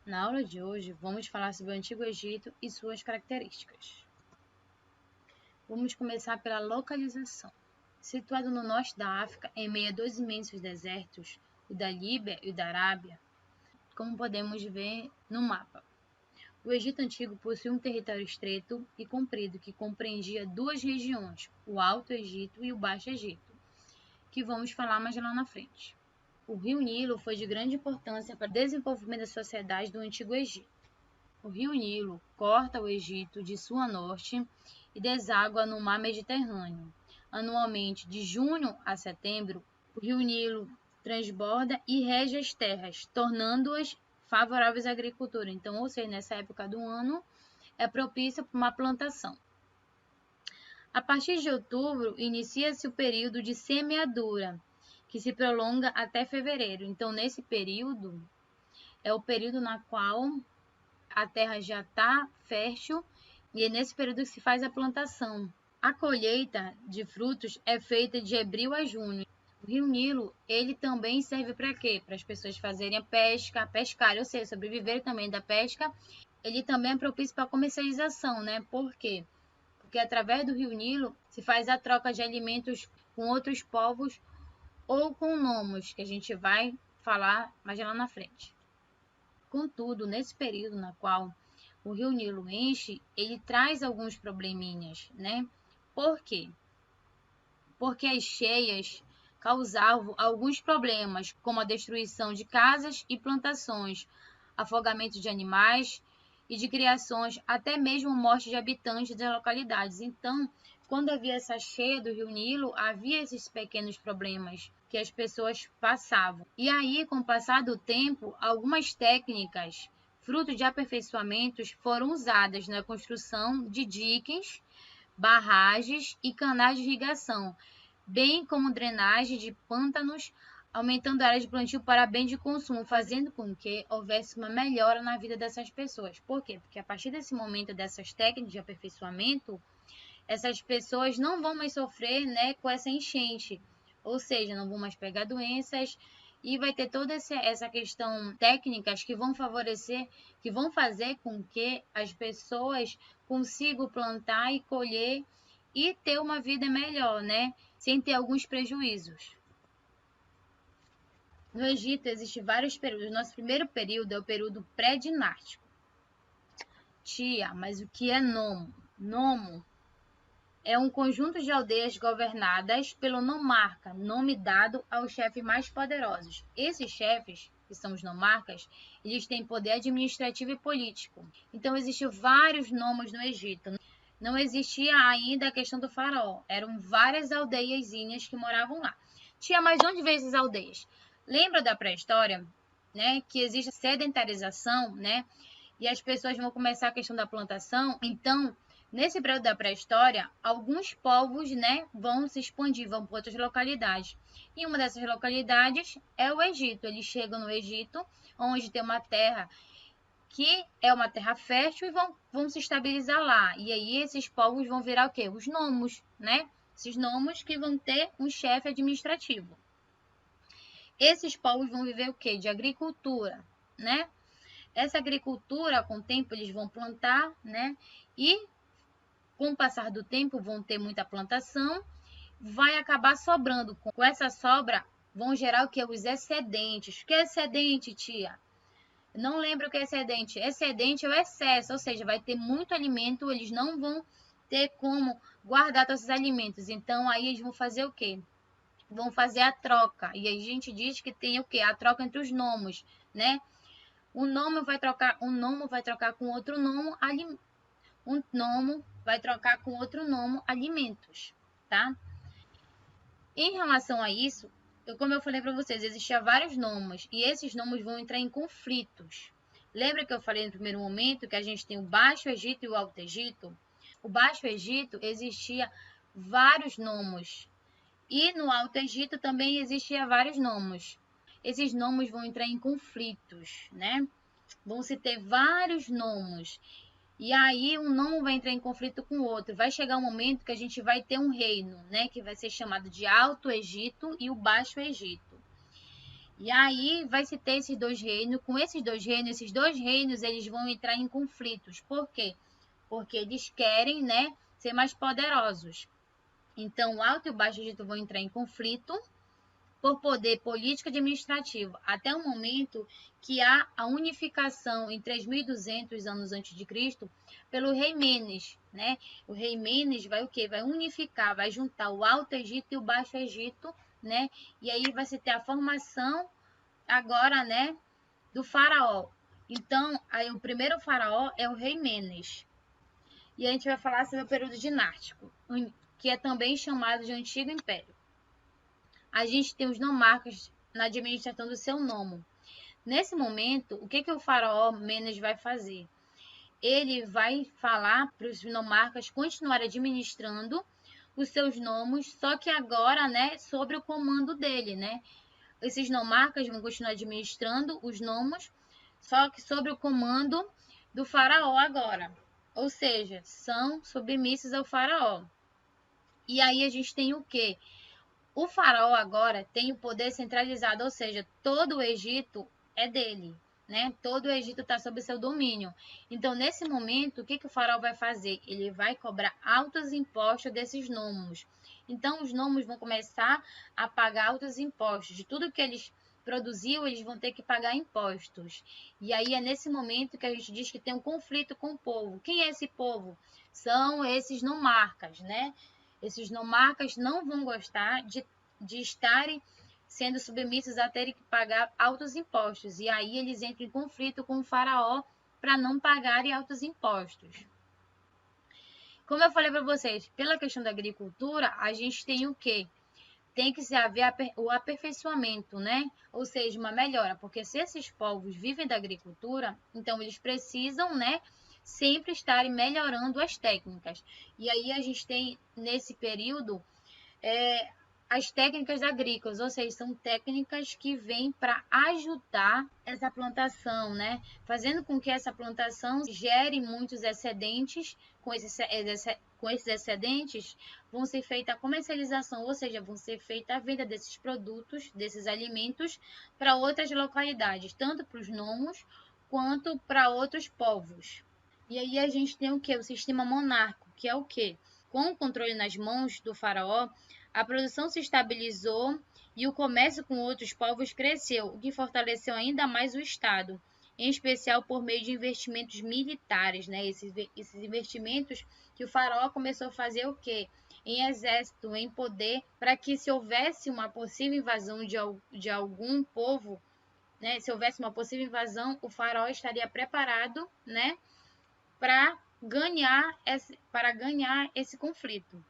Na aula de hoje, vamos falar sobre o Antigo Egito e suas características. Vamos começar pela localização. Situado no norte da África, em meio a dois imensos desertos, o da Líbia e o da Arábia, como podemos ver no mapa. O Egito Antigo possui um território estreito e comprido que compreendia duas regiões, o Alto Egito e o Baixo Egito, que vamos falar mais lá na frente. O rio Nilo foi de grande importância para o desenvolvimento da sociedade do Antigo Egito. O rio Nilo corta o Egito de sul a norte e deságua no mar Mediterrâneo. Anualmente, de junho a setembro, o rio Nilo transborda e rege as terras, tornando-as favoráveis à agricultura. Então, ou seja, nessa época do ano, é propício para uma plantação. A partir de outubro, inicia-se o período de semeadura, que se prolonga até fevereiro. Então, nesse período, é o período na qual a terra já está fértil e é nesse período que se faz a plantação. A colheita de frutos é feita de abril a junho. O rio Nilo, ele também serve para quê? Para as pessoas fazerem a pesca, pescar, ou seja, sobreviver também da pesca. Ele também é propício para a comercialização, né? Por quê? Porque através do rio Nilo se faz a troca de alimentos com outros povos ou com nomos, que a gente vai falar mais lá na frente. Contudo, nesse período na qual o rio Nilo enche, ele traz alguns probleminhas, né? Por quê? Porque as cheias causavam alguns problemas, como a destruição de casas e plantações, afogamento de animais e de criações, até mesmo morte de habitantes das localidades. Então, quando havia essa cheia do rio Nilo, havia esses pequenos problemas que as pessoas passavam. E aí, com o passar do tempo, algumas técnicas, fruto de aperfeiçoamentos, foram usadas na construção de diques, barragens e canais de irrigação, bem como drenagem de pântanos, aumentando a área de plantio para bem de consumo, fazendo com que houvesse uma melhora na vida dessas pessoas. Por quê? Porque a partir desse momento dessas técnicas de aperfeiçoamento, essas pessoas não vão mais sofrer, né, com essa enchente, ou seja, não vão mais pegar doenças e vai ter toda essa questão técnicas que vão favorecer, que vão fazer com que as pessoas consigam plantar e colher e ter uma vida melhor, né, sem ter alguns prejuízos. No Egito existem vários períodos. Nosso primeiro período é o período pré-dinástico. Tia, mas o que é nomo? Nomo é um conjunto de aldeias governadas pelo nomarca, nome dado aos chefes mais poderosos. Esses chefes, que são os nomarcas, eles têm poder administrativo e político. Então, existiam vários nomos no Egito. Não existia ainda a questão do faraó. Eram várias aldeiazinhas que moravam lá. Tia, mas onde veio essas aldeias? Lembra da pré-história, né, que existe sedentarização, né, e as pessoas vão começar a questão da plantação. Então, nesse período da pré-história, alguns povos, né, vão se expandir, vão para outras localidades. E uma dessas localidades é o Egito. Eles chegam no Egito, onde tem uma terra que é uma terra fértil e vão se estabilizar lá. E aí esses povos vão virar o quê? Os nomos, né? Esses nomos que vão ter um chefe administrativo. Esses povos vão viver o quê? De agricultura, né? Essa agricultura, com o tempo, eles vão plantar, né? E com o passar do tempo, vão ter muita plantação, vai acabar sobrando. Com essa sobra, vão gerar o que? Os excedentes. O que é excedente, tia? Não lembro o que é excedente. Excedente é o excesso, ou seja, vai ter muito alimento, eles não vão ter como guardar todos esses alimentos. Então, aí eles vão fazer o quê? Vão fazer a troca. E aí a gente diz que tem o quê? A troca entre os nomos, né? Um nomo vai trocar com outro nomo, um nomo vai trocar com outro nomo alimentos, tá? Em relação a isso, como eu falei para vocês, existiam vários nomos e esses nomos vão entrar em conflitos. Lembra que eu falei no primeiro momento que a gente tem o Baixo Egito e o Alto Egito? O Baixo Egito existia vários nomos e no Alto Egito também existia vários nomos. Esses nomos vão entrar em conflitos, né? Vão se ter vários nomos. E aí um nomo vai entrar em conflito com o outro. Vai chegar um momento que a gente vai ter um reino, né, que vai ser chamado de Alto Egito e o Baixo Egito. E aí vai se ter esses dois reinos. Com esses dois reinos eles vão entrar em conflitos. Por quê? Porque eles querem, né, ser mais poderosos. Então, o Alto e o Baixo Egito vão entrar em conflito por poder político e administrativo, até o momento que há a unificação em 3.200 anos antes de Cristo pelo rei Menes, né? O rei Menes vai o quê? Vai unificar, vai juntar o Alto Egito e o Baixo Egito, né? E aí vai se ter a formação agora, né, do faraó. Então, aí o primeiro faraó é o rei Menes. E a gente vai falar sobre o período dinástico, que é também chamado de Antigo Império. A gente tem os nomarcas na administração do seu nomo. Nesse momento, o que o faraó Menes vai fazer? Ele vai falar para os nomarcas continuarem administrando os seus nomos, só que agora, né, sobre o comando dele, né? Esses nomarcas vão continuar administrando os nomos, só que sobre o comando do faraó agora. Ou seja, são submissos ao faraó. E aí a gente tem o quê? O faraó agora tem o poder centralizado, ou seja, todo o Egito é dele, né? Todo o Egito está sob seu domínio. Então, nesse momento, o que o faraó vai fazer? Ele vai cobrar altos impostos desses nomos. Então, os nomos vão começar a pagar altos impostos. De tudo que eles produziam, eles vão ter que pagar impostos. E aí é nesse momento que a gente diz que tem um conflito com o povo. Quem é esse povo? São esses nomarcas, né? Esses nomarcas não vão gostar de estarem sendo submissos a terem que pagar altos impostos. E aí eles entram em conflito com o faraó para não pagarem altos impostos. Como eu falei para vocês, pela questão da agricultura, a gente tem o quê? Tem que se haver o aperfeiçoamento, né? Ou seja, uma melhora, porque se esses povos vivem da agricultura, então eles precisam, né, sempre estarem melhorando as técnicas. E aí a gente tem, nesse período, as técnicas agrícolas, ou seja, são técnicas que vêm para ajudar essa plantação, né? Fazendo com que essa plantação gere muitos excedentes. Com esses excedentes, vão ser feita a comercialização, ou seja, vão ser feita a venda desses produtos, desses alimentos, para outras localidades, tanto para os nomos quanto para outros povos. E aí a gente tem o que? O sistema monárquico, que é o quê? Com o controle nas mãos do faraó, a produção se estabilizou e o comércio com outros povos cresceu, o que fortaleceu ainda mais o Estado, em especial por meio de investimentos militares, né? Esses investimentos que o faraó começou a fazer o quê? Em exército, em poder, para que se houvesse uma possível invasão de algum povo, né? Se houvesse uma possível invasão, o faraó estaria preparado, né, para ganhar esse conflito.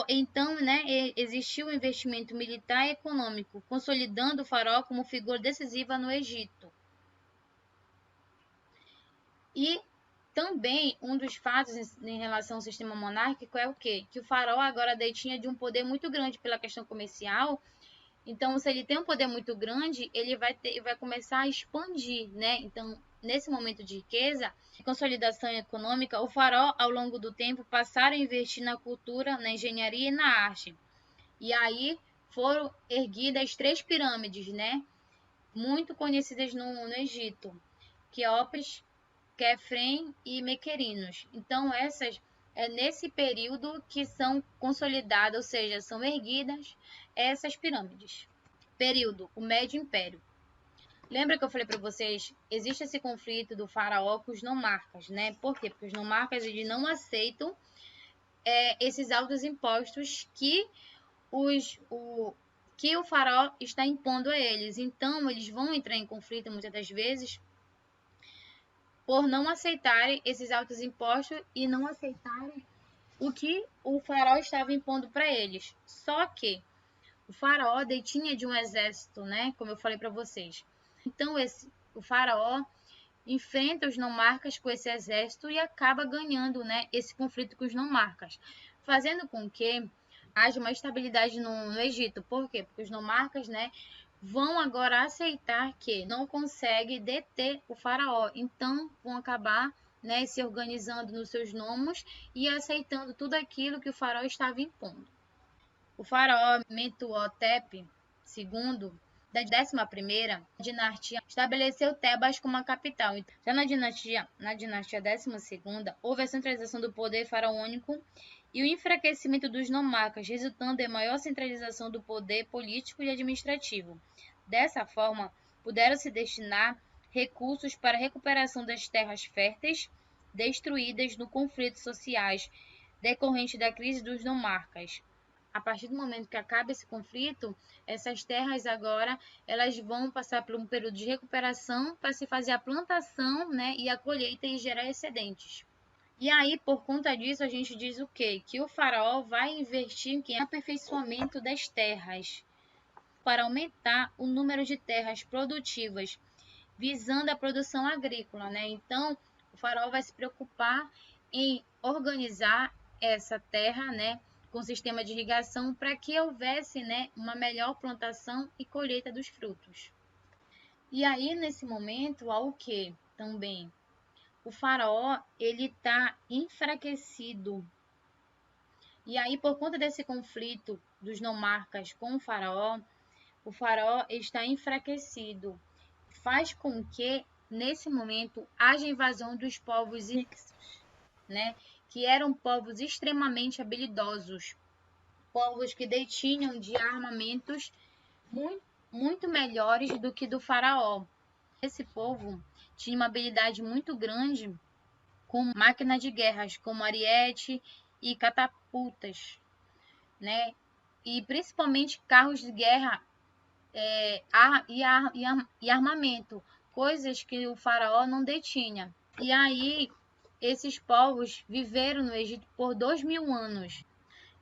Então, né, existiu um investimento militar e econômico, consolidando o faraó como figura decisiva no Egito. E também um dos fatos em relação ao sistema monárquico é o quê? Que o faraó agora detinha de um poder muito grande pela questão comercial. Então, se ele tem um poder muito grande, ele vai começar a expandir, né? Então, nesse momento de riqueza e consolidação econômica, o faraó, ao longo do tempo, passaram a investir na cultura, na engenharia e na arte. E aí foram erguidas 3 pirâmides, né? Muito conhecidas no Egito: Quéops, Quefren e Mequerinos. Então, essas é nesse período que são consolidadas, ou seja, são erguidas essas pirâmides. Período, o Médio Império. Lembra que eu falei para vocês, existe esse conflito do faraó com os nomarcas, né? Por quê? Porque os nomarcas eles não aceitam esses altos impostos que o faraó está impondo a eles. Então, eles vão entrar em conflito muitas das vezes por não aceitarem esses altos impostos e não aceitarem o que o faraó estava impondo para eles. Só que o faraó detinha de um exército, né? Como eu falei para vocês. Então, o faraó enfrenta os nomarcas com esse exército e acaba ganhando, né, esse conflito com os nomarcas, fazendo com que haja uma estabilidade no Egito. Por quê? Porque os nomarcas, né, vão agora aceitar que não consegue deter o faraó. Então, vão acabar, né, se organizando nos seus nomos e aceitando tudo aquilo que o faraó estava impondo. O faraó Mentuhotep II da 11ª dinastia, estabeleceu Tebas como a capital. Já na dinastia 12ª, houve a centralização do poder faraônico e o enfraquecimento dos nomarcas, resultando em maior centralização do poder político e administrativo. Dessa forma, puderam-se destinar recursos para a recuperação das terras férteis destruídas no conflitos sociais decorrente da crise dos nomarcas. A partir do momento que acaba esse conflito, essas terras agora elas vão passar por um período de recuperação para se fazer a plantação, né, e a colheita e gerar excedentes. E aí, por conta disso, a gente diz o quê? Que o faraó vai investir em aperfeiçoamento das terras para aumentar o número de terras produtivas, visando a produção agrícola, né? Então, o faraó vai se preocupar em organizar essa terra, né, com sistema de irrigação para que houvesse, né, uma melhor plantação e colheita dos frutos. E aí, nesse momento, há o que também? O faraó, ele está enfraquecido. E aí, por conta desse conflito dos nomarcas com o faraó está enfraquecido. Faz com que, nesse momento, haja invasão dos povos ixos, né? Que eram povos extremamente habilidosos, povos que detinham de armamentos muito melhores do que do faraó. Esse povo tinha uma habilidade muito grande com máquinas de guerras, como ariete e catapultas, né? E principalmente carros de guerra e armamento, coisas que o faraó não detinha. E aí, esses povos viveram no Egito por 2000 anos.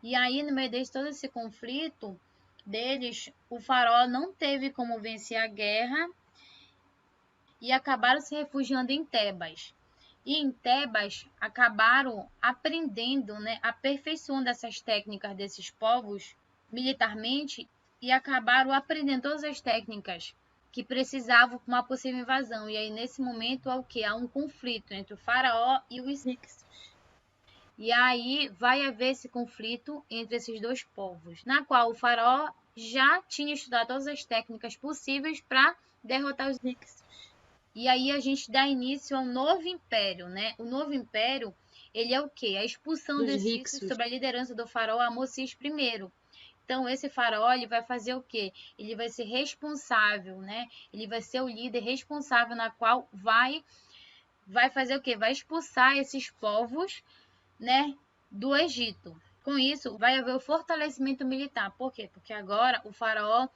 E aí, no meio de todo esse conflito deles, o faraó não teve como vencer a guerra e acabaram se refugiando em Tebas. E em Tebas acabaram aprendendo, né, aperfeiçoando essas técnicas desses povos militarmente e acabaram aprendendo todas as técnicas que precisavam para uma possível invasão. E aí, nesse momento, há o quê? Há um conflito entre o faraó e os ixos. E aí vai haver esse conflito entre esses dois povos, na qual o faraó já tinha estudado todas as técnicas possíveis para derrotar os ixos. E aí a gente dá início ao novo império, né? O novo império, ele é o quê? A expulsão dos ixos sob a liderança do faraó Amossis I. Então, esse faraó, ele vai fazer o quê? Ele vai ser responsável, né? Ele vai ser o líder responsável na qual vai fazer o quê? Vai expulsar esses povos, né, do Egito. Com isso, vai haver o fortalecimento militar. Por quê? Porque agora o faraó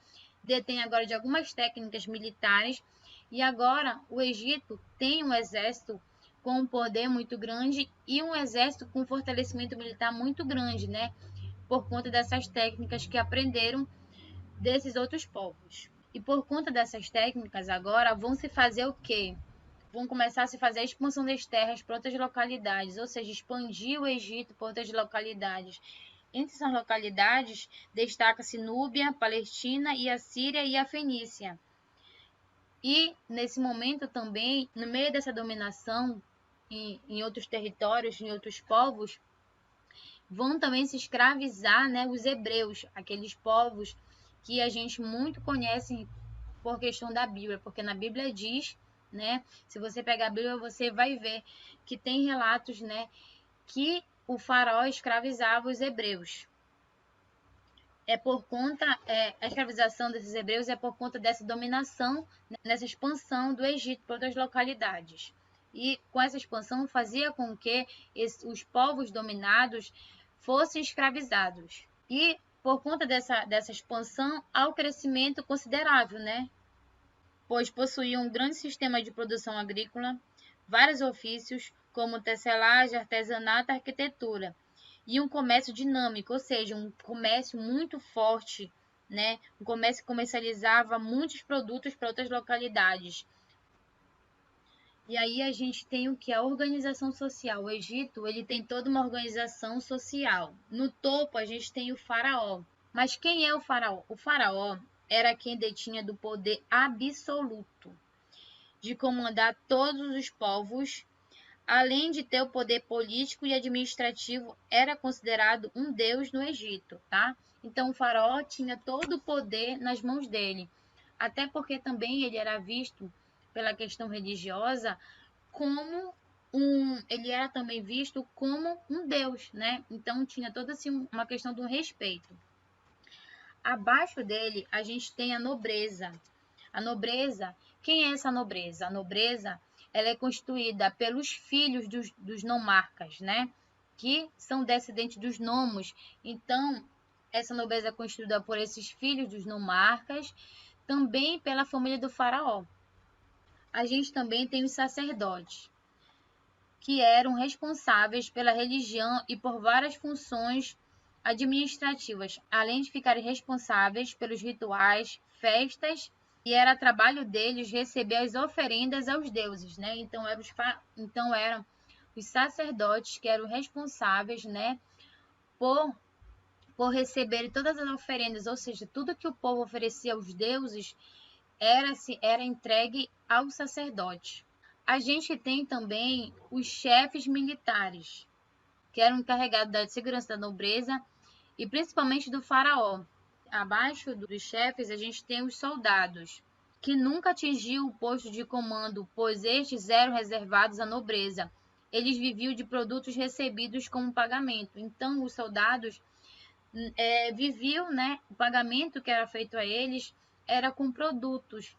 detém agora de algumas técnicas militares e agora o Egito tem um exército com um poder muito grande e um exército com um fortalecimento militar muito grande, né? Por conta dessas técnicas que aprenderam desses outros povos. E por conta dessas técnicas, agora vão se fazer o quê? Vão começar a se fazer a expansão das terras para outras localidades, ou seja, expandir o Egito para outras localidades. Entre essas localidades, destaca-se Núbia, Palestina e a Síria e a Fenícia. E, nesse momento também, no meio dessa dominação em outros territórios, em outros povos, vão também se escravizar, né, os hebreus, aqueles povos que a gente muito conhece por questão da Bíblia, porque na Bíblia diz, né, se você pegar a Bíblia, você vai ver que tem relatos, né, que o faraó escravizava os hebreus. A escravização desses hebreus é por conta dessa dominação, nessa expansão do Egito para outras localidades. E com essa expansão fazia com que os povos dominados fossem escravizados. E por conta dessa expansão, há um crescimento considerável, né? Pois possuíam um grande sistema de produção agrícola, vários ofícios, como tecelagem, artesanato e arquitetura, e um comércio dinâmico, ou seja, um comércio muito forte, né? Um comércio que comercializava muitos produtos para outras localidades. E aí a gente tem o que? A organização social. O Egito, ele tem toda uma organização social. No topo a gente tem o faraó. Mas quem é o faraó? O faraó era quem detinha do poder absoluto de comandar todos os povos, além de ter o poder político e administrativo, era considerado um deus no Egito, tá? Então o faraó tinha todo o poder nas mãos dele. até porque também ele era visto pela questão religiosa como ele era também visto como um deus, né? Então tinha toda assim uma questão do respeito. Abaixo dele a gente tem a nobreza. A nobreza, quem é essa nobreza? A nobreza, ela é constituída pelos filhos dos nomarcas, né? Que são descendentes dos nomos. Então, essa nobreza é constituída por esses filhos dos nomarcas, também pela família do faraó. A gente também tem os sacerdotes, que eram responsáveis pela religião e por várias funções administrativas, além de ficarem responsáveis pelos rituais, festas, e era trabalho deles receber as oferendas aos deuses, né? Então eram os sacerdotes que eram responsáveis, né, por receberem todas as oferendas, ou seja, tudo que o povo oferecia aos deuses era entregue ao sacerdote. A gente tem também os chefes militares, que eram encarregados da segurança da nobreza e principalmente do faraó. Abaixo dos chefes, a gente tem os soldados, que nunca atingiam o posto de comando, pois estes eram reservados à nobreza. Eles viviam de produtos recebidos como pagamento. Então, os soldados viviam, né? O pagamento que era feito a eles era com produtos.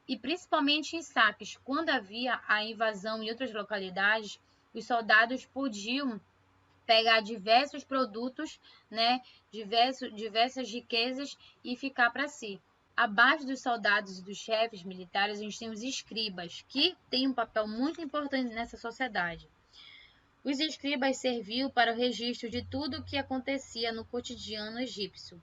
E principalmente em saques. Quando havia a invasão em outras localidades, os soldados podiam pegar diversos produtos, né, diversas riquezas e ficar para si. Abaixo dos soldados e dos chefes militares, a gente tem os escribas, que têm um papel muito importante nessa sociedade. Os escribas serviam para o registro de tudo o que acontecia no cotidiano egípcio,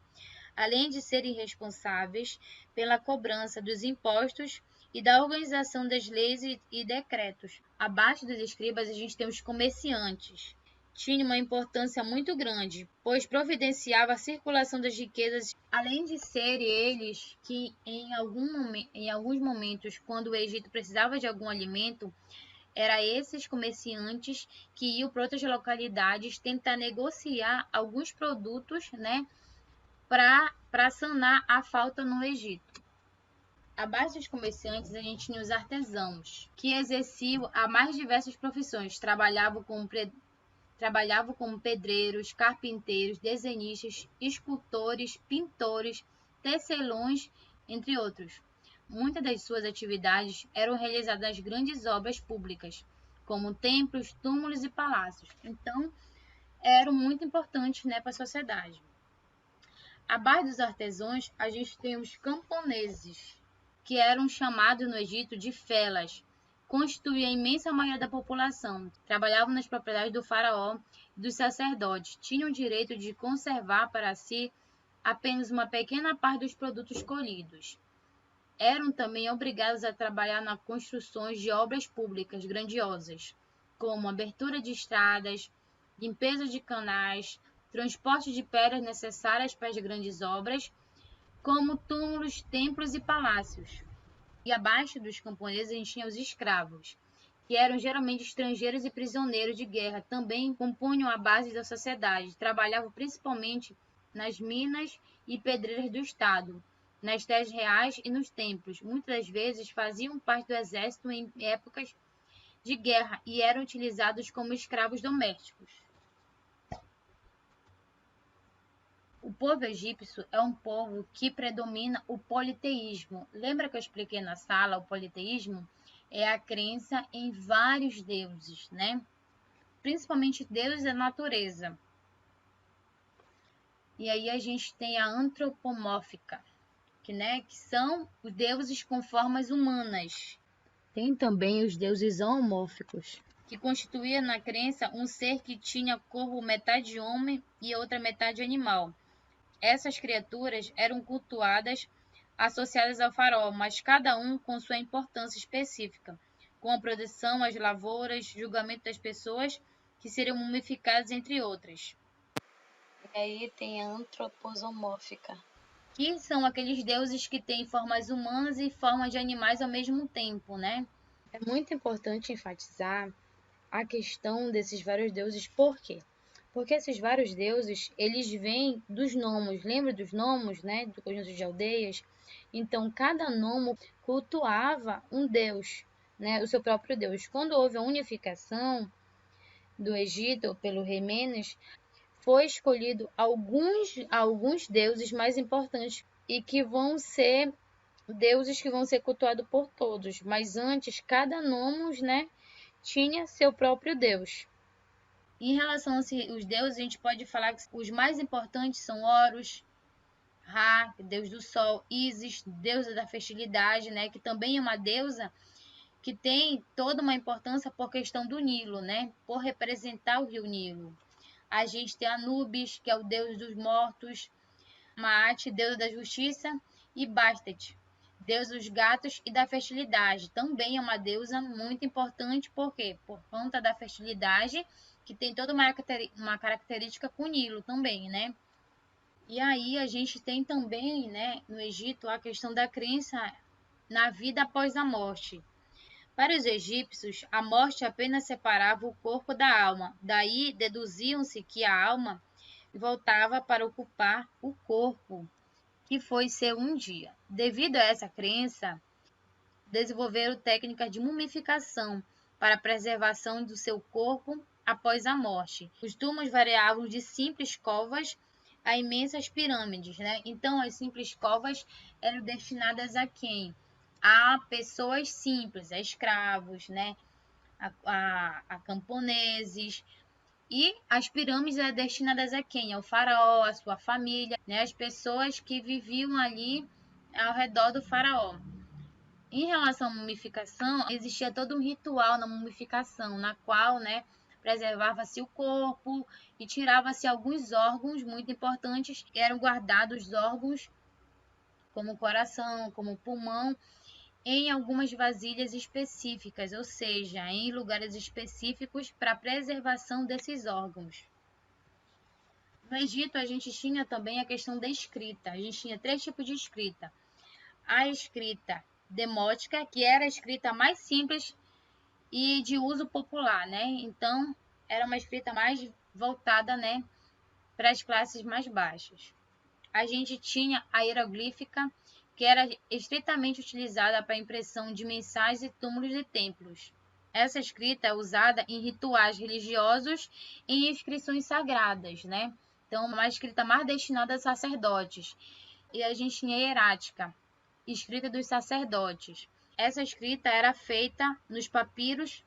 além de serem responsáveis pela cobrança dos impostos e da organização das leis e decretos. Abaixo dos escribas, a gente tem os comerciantes. Tinha uma importância muito grande, pois providenciava a circulação das riquezas, além de serem eles que, em alguns momentos, quando o Egito precisava de algum alimento, eram esses comerciantes que iam para outras localidades tentar negociar alguns produtos, né, para sanar a falta no Egito. Abaixo dos comerciantes, a gente tinha os artesãos, que exerciam as mais diversas profissões. Trabalhavam como pedreiros, carpinteiros, desenhistas, escultores, pintores, tecelões, entre outros. Muitas das suas atividades eram realizadas nas grandes obras públicas, como templos, túmulos e palácios. Então, eram muito importantes, né, para a sociedade. Abaixo dos artesãos, a gente tem os camponeses, que eram chamados no Egito de felas. Constituíam a imensa maioria da população. Trabalhavam nas propriedades do faraó e dos sacerdotes. Tinham o direito de conservar para si apenas uma pequena parte dos produtos colhidos. Eram também obrigados a trabalhar nas construções de obras públicas grandiosas, como abertura de estradas, limpeza de canais, transporte de pedras necessárias para as grandes obras, como túmulos, templos e palácios. E abaixo dos camponeses a gente tinha os escravos, que eram geralmente estrangeiros e prisioneiros de guerra, também compunham a base da sociedade, trabalhavam principalmente nas minas e pedreiras do Estado, nas terras reais e nos templos. Muitas das vezes faziam parte do exército em épocas de guerra e eram utilizados como escravos domésticos. O povo egípcio é um povo que predomina o politeísmo. Lembra que eu expliquei na sala? O politeísmo é a crença em vários deuses, né? Principalmente deuses da natureza. E aí a gente tem a antropomórfica, que são os deuses com formas humanas. Tem também os deuses zoomórficos, que constituía na crença um ser que tinha corpo metade homem e outra metade animal. Essas criaturas eram cultuadas, associadas ao faraó, mas cada um com sua importância específica, com a produção, as lavouras, julgamento das pessoas que seriam mumificadas, entre outras. E aí tem a antroposomórfica, Que são aqueles deuses que têm formas humanas e formas de animais ao mesmo tempo, né? É muito importante enfatizar a questão desses vários deuses. Por quê? Porque esses vários deuses, eles vêm dos nomos. Lembra dos nomos, né? Do conjunto de aldeias? Então, cada nomo cultuava um deus, né, o seu próprio deus. Quando houve a unificação do Egito pelo rei Menes, foi escolhido alguns deuses mais importantes e que vão ser deuses que vão ser cultuados por todos. Mas antes, cada nomos, né, tinha seu próprio deus. Em relação aos deuses, a gente pode falar que os mais importantes são Horus, Ra, deus do sol, Ísis, deusa da fertilidade, né, que também é uma deusa que tem toda uma importância por questão do Nilo, né, por representar o rio Nilo. A gente tem Anubis, que é o deus dos mortos, Maat, deusa da justiça, e Bastet, deusa dos gatos e da fertilidade. Também é uma deusa muito importante, por quê? Por conta da fertilidade, que tem toda uma característica com o Nilo também, né? E aí a gente tem também, né, no Egito, a questão da crença na vida após a morte. Para os egípcios, a morte apenas separava o corpo da alma. Daí deduziam-se que a alma voltava para ocupar o corpo, que foi seu um dia. Devido a essa crença, desenvolveram técnicas de mumificação para a preservação do seu corpo após a morte. Os túmulos variavam de simples covas a imensas pirâmides, né? Então, as simples covas eram destinadas a quem? A pessoas simples, a escravos, né? A camponeses. E as pirâmides eram destinadas a quem? Ao faraó, à sua família, né? As pessoas que viviam ali ao redor do faraó. Em relação à mumificação, existia todo um ritual na mumificação, na qual, né, preservava-se o corpo e tirava-se alguns órgãos muito importantes, que eram guardados órgãos como o coração, como o pulmão, em algumas vasilhas específicas, ou seja, em lugares específicos para a preservação desses órgãos. No Egito, a gente tinha também a questão da escrita. A gente tinha 3 tipos de escrita. A escrita demótica, que era a escrita mais simples e de uso popular, né? Então, era uma escrita mais voltada, né, para as classes mais baixas. A gente tinha a hieroglífica, que era estritamente utilizada para a impressão de mensagens e túmulos de templos. Essa escrita é usada em rituais religiosos e em inscrições sagradas, né? Então, uma escrita mais destinada a sacerdotes. E a gente tinha a hierática, escrita dos sacerdotes. Essa escrita era feita nos papiros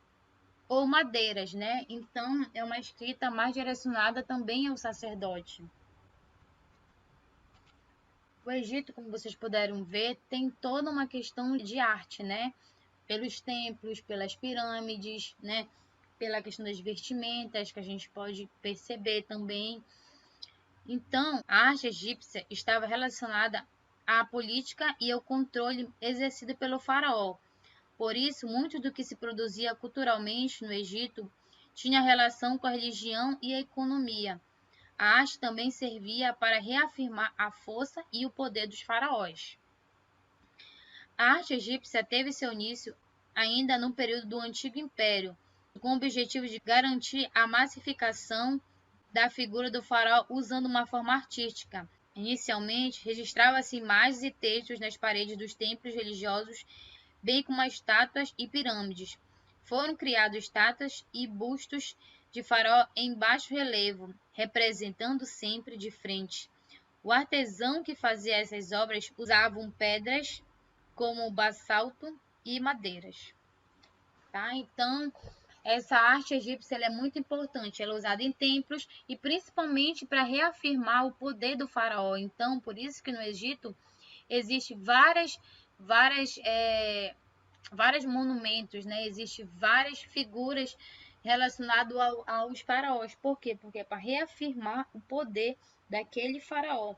ou madeiras, né? Então, é uma escrita mais direcionada também ao sacerdote. O Egito, como vocês puderam ver, tem toda uma questão de arte, né? Pelos templos, pelas pirâmides, né? Pela questão das vestimentas, que a gente pode perceber também. Então, a arte egípcia estava relacionada à política e ao controle exercido pelo faraó. Por isso, muito do que se produzia culturalmente no Egito tinha relação com a religião e a economia. A arte também servia para reafirmar a força e o poder dos faraós. A arte egípcia teve seu início ainda no período do Antigo Império, com o objetivo de garantir a massificação da figura do faraó usando uma forma artística. Inicialmente, registrava-se imagens e textos nas paredes dos templos religiosos, bem como as estátuas e pirâmides. Foram criados estátuas e bustos de faraó em baixo relevo, representando sempre de frente. O artesão que fazia essas obras usava pedras como basalto e madeiras. Tá? Então, essa arte egípcia é muito importante. Ela é usada em templos e principalmente para reafirmar o poder do faraó. Então, por isso que no Egito existem vários monumentos, né? Existem várias figuras relacionadas aos faraós. Por quê? Porque é para reafirmar o poder daquele faraó,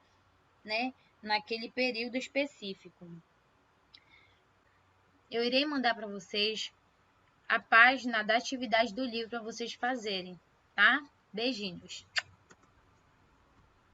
né? Naquele período específico. Eu irei mandar para vocês a página da atividade do livro para vocês fazerem, tá? Beijinhos!